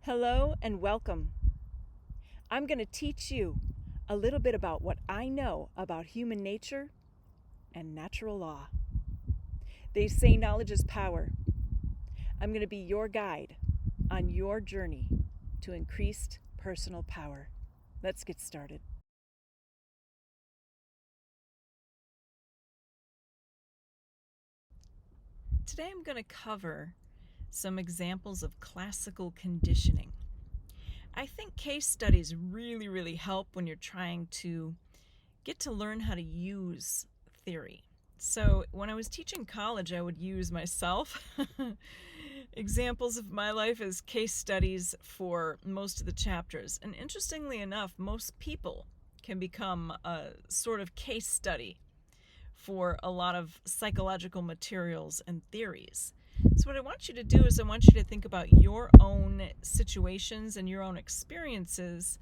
Hello and welcome. I'm going to teach you a little bit about what I know about human nature and natural law. They say knowledge is power. I'm going to be your guide on your journey to increased personal power. Let's get started. Today I'm going to cover some examples of classical conditioning. I think case studies really help when you're trying to get to learn how to use theory. So when I was teaching college, I would use myself examples of my life as case studies for most of the chapters. And interestingly enough, most people can become a sort of case study for a lot of psychological materials and theories. So what I want you to do is I want you to think about your own situations and your own experiences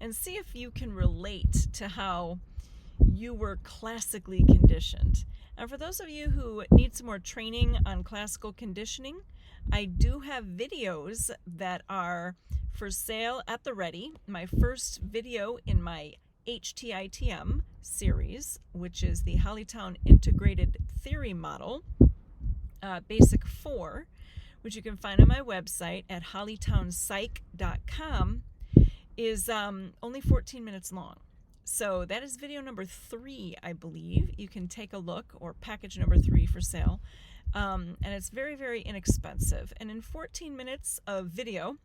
and see if you can relate to how you were classically conditioned. And for those of you who need some more training on classical conditioning, I do have videos that are for sale at the ready. My first video in my HTITM series, which is the Hollytown Integrated Theory Model, Basic 4, which you can find on my website at hollytownpsych.com, is only 14 minutes long. So that is video number 3, I believe. You can take a look, or package number 3 for sale. And it's very inexpensive. And in 14 minutes of video,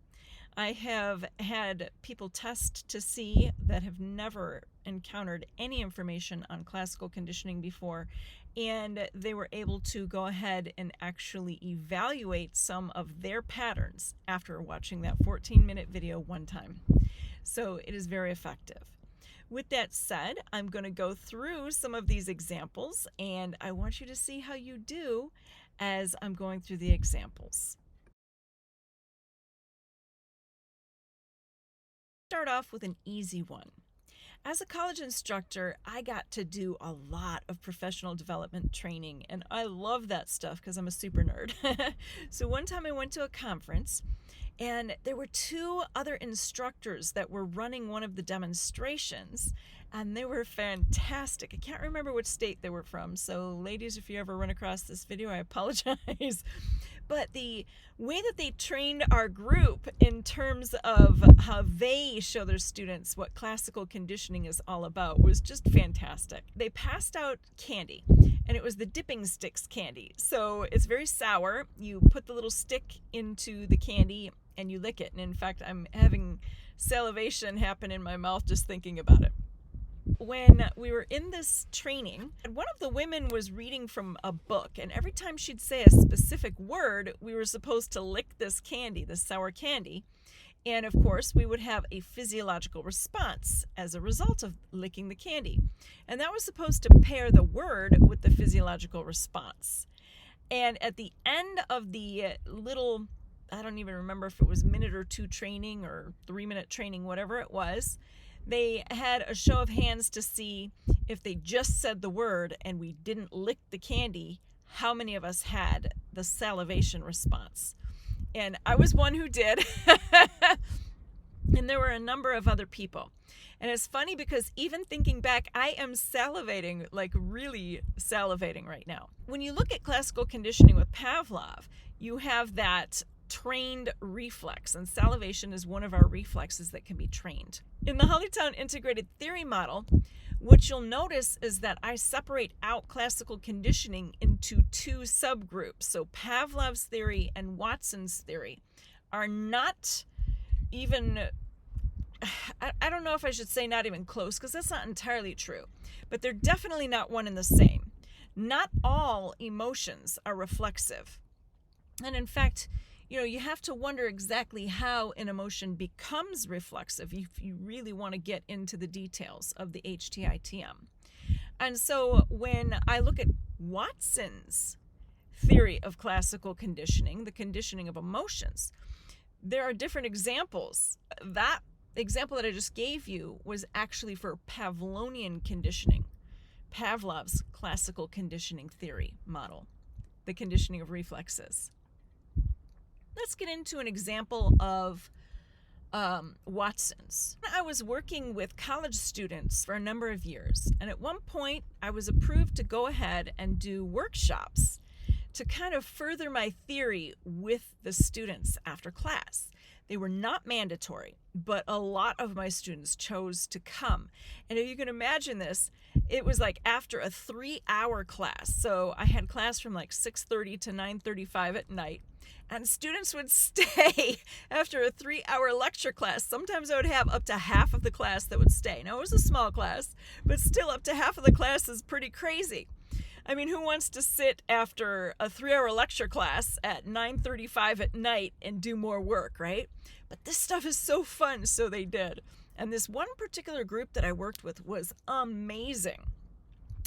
I have had people test to see that have never encountered any information on classical conditioning before, and they were able to go ahead and actually evaluate some of their patterns after watching that 14-minute video one time. So it is very effective. With that said, I'm going to go through some of these examples, and I want you to see how you do as I'm going through the examples. Start off with an easy one. As a college instructor, I got to do a lot of professional development training, and I love that stuff because I'm a super nerd. So one time I went to a conference, and there were 2 other instructors that were running one of the demonstrations, and they were fantastic. I can't remember which state they were from, so ladies, if you ever run across this video, I apologize. But the way that they trained our group in terms of how they show their students what classical conditioning is all about was just fantastic. They passed out candy, and it was the dipping sticks candy. So it's very sour. You put the little stick into the candy and you lick it. And in fact, I'm having salivation happen in my mouth just thinking about it. When we were in this training, one of the women was reading from a book, and every time she'd say a specific word, we were supposed to lick this candy, this sour candy. And of course, we would have a physiological response as a result of licking the candy. And that was supposed to pair the word with the physiological response. And at the end of the little, I don't even remember if it was minute or 2 training or 3-minute training, whatever it was, they had a show of hands to see if they just said the word and we didn't lick the candy, how many of us had the salivation response. And I was one who did. And there were a number of other people. And it's funny because even thinking back, I am salivating, like really salivating right now. When you look at classical conditioning with Pavlov, you have that trained reflex, and salivation is one of our reflexes that can be trained. In the Hollytown Integrated Theory Model, what you'll notice is that I separate out classical conditioning into 2 subgroups. So Pavlov's theory and Watson's theory are not even, I don't know if I should say not even close, because that's not entirely true, but they're definitely not one and the same. Not all emotions are reflexive. And in fact, you have to wonder exactly how an emotion becomes reflexive if you really want to get into the details of the HTITM. And so when I look at Watson's theory of classical conditioning, the conditioning of emotions, there are different examples. That example that I just gave you was actually for Pavlovian conditioning, Pavlov's classical conditioning theory model, the conditioning of reflexes. Let's get into an example of Watson's. I was working with college students for a number of years, and at one point I was approved to go ahead and do workshops to kind of further my theory with the students after class. They were not mandatory, but a lot of my students chose to come. And if you can imagine this, it was like after a 3-hour class. So I had class from like 6:30 to 9:35 at night. And students would stay after a 3-hour lecture class. Sometimes I would have up to half of the class that would stay. Now, it was a small class, but still up to half of the class is pretty crazy. I mean, who wants to sit after a 3-hour lecture class at 9:35 at night and do more work, right? But this stuff is so fun, so they did. And this one particular group that I worked with was amazing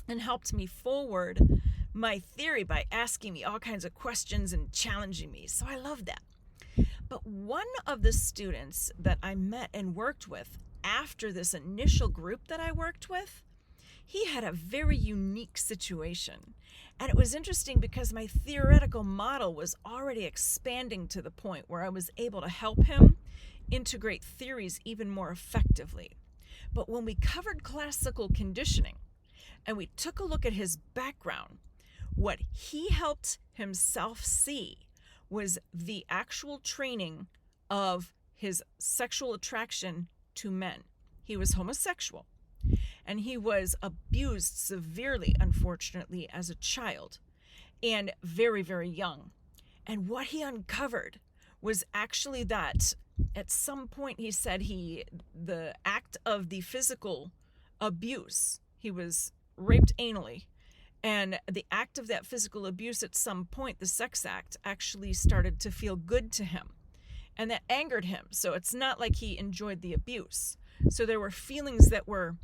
and helped me forward my theory by asking me all kinds of questions and challenging me. So I love that. But one of the students that I met and worked with after this initial group that I worked with, he had a very unique situation. And it was interesting because my theoretical model was already expanding to the point where I was able to help him integrate theories even more effectively. But when we covered classical conditioning and we took a look at his background, what he helped himself see was the actual training of his sexual attraction to men. He was homosexual, and he was abused severely, unfortunately, as a child, and very, very young. And what he uncovered was actually that at some point he said the act of the physical abuse, he was raped anally, and the act of that physical abuse at some point, the sex act, actually started to feel good to him. And that angered him. So it's not like he enjoyed the abuse. So there were feelings that were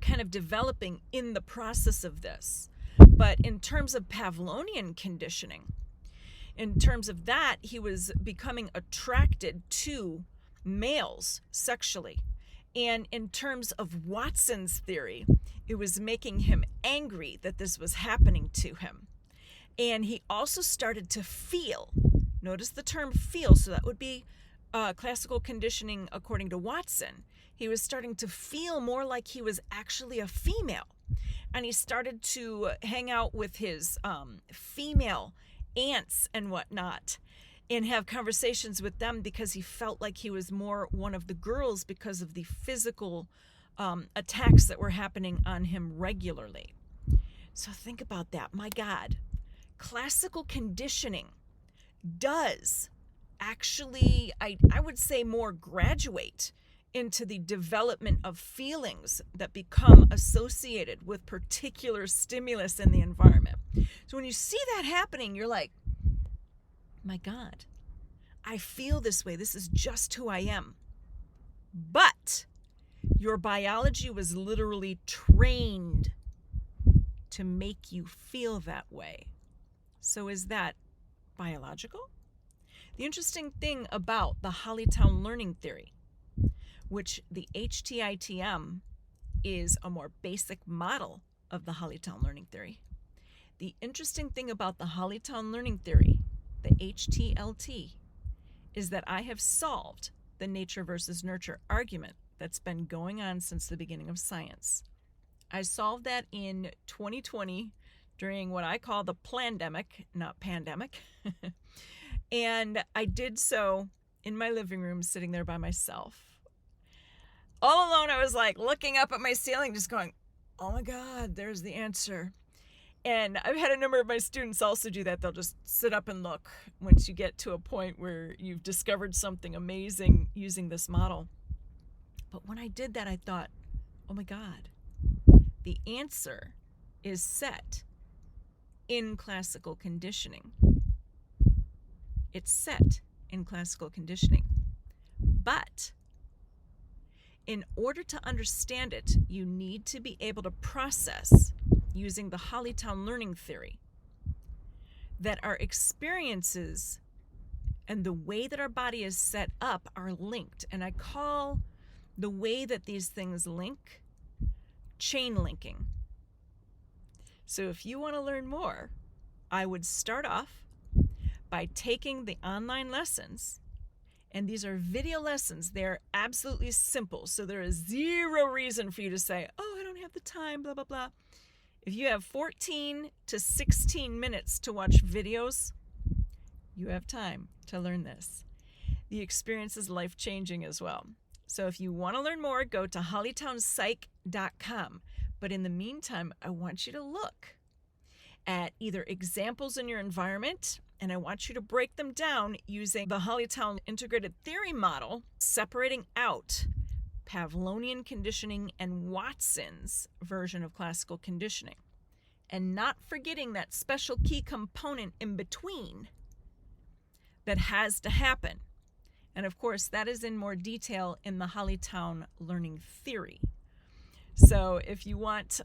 kind of developing in the process of this. But in terms of Pavlovian conditioning, in terms of that, he was becoming attracted to males sexually. And in terms of Watson's theory, it was making him angry that this was happening to him. And he also started to feel, notice the term feel, so that would be classical conditioning according to Watson. He was starting to feel more like he was actually a female. And he started to hang out with his female aunts and whatnot and have conversations with them because he felt like he was more one of the girls because of the physical attacks that were happening on him regularly. So think about that. My God, classical conditioning does actually, I would say, more graduate into the development of feelings that become associated with particular stimulus in the environment. So when you see that happening, you're like, my God, I feel this way. This is just who I am. But your biology was literally trained to make you feel that way. So is that biological? The interesting thing about the Hollytown learning theory, which the HTITM is a more basic model of the Hollytown learning theory. The interesting thing about the Hollytown learning theory, the HTLT, is that I have solved the nature versus nurture argument that's been going on since the beginning of science. I solved that in 2020 during what I call the plandemic, not pandemic. And I did so in my living room, sitting there by myself. All alone, I was like looking up at my ceiling, just going, oh my God, there's the answer. And I've had a number of my students also do that. They'll just sit up and look once you get to a point where you've discovered something amazing using this model. But when I did that, I thought, oh my God, the answer is set in classical conditioning. It's set in classical conditioning. But in order to understand it, you need to be able to process using the Hollytown learning theory that our experiences and the way that our body is set up are linked. And I call the way that these things link chain linking. So if you want to learn more, I would start off by taking the online lessons And these are video lessons. They're absolutely simple. So there is zero reason for you to say, oh, I don't have the time, blah, blah, blah. If you have 14 to 16 minutes to watch videos, you have time to learn this. The experience is life-changing as well. So if you want to learn more, go to hollytownpsych.com. But in the meantime, I want you to look at either examples in your environment, and I want you to break them down using the Hollytown Integrated Theory Model, separating out Pavlovian conditioning and Watson's version of classical conditioning, and not forgetting that special key component in between that has to happen. And of course, that is in more detail in the Hollytown Learning Theory. So if you want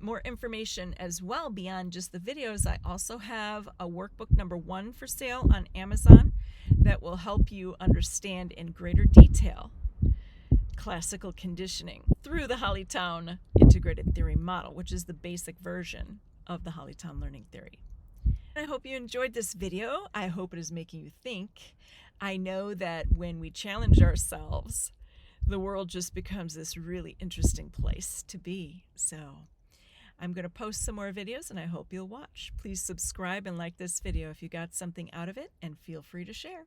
more information as well beyond just the videos, I also have a workbook number 1 for sale on Amazon that will help you understand in greater detail classical conditioning through the Hollytown Integrated Theory Model, which is the basic version of the Hollytown Learning Theory. I hope you enjoyed this video. I hope it is making you think. I know that when we challenge ourselves, the world just becomes this really interesting place to be. So I'm going to post some more videos and I hope you'll watch. Please subscribe and like this video if you got something out of it, and feel free to share.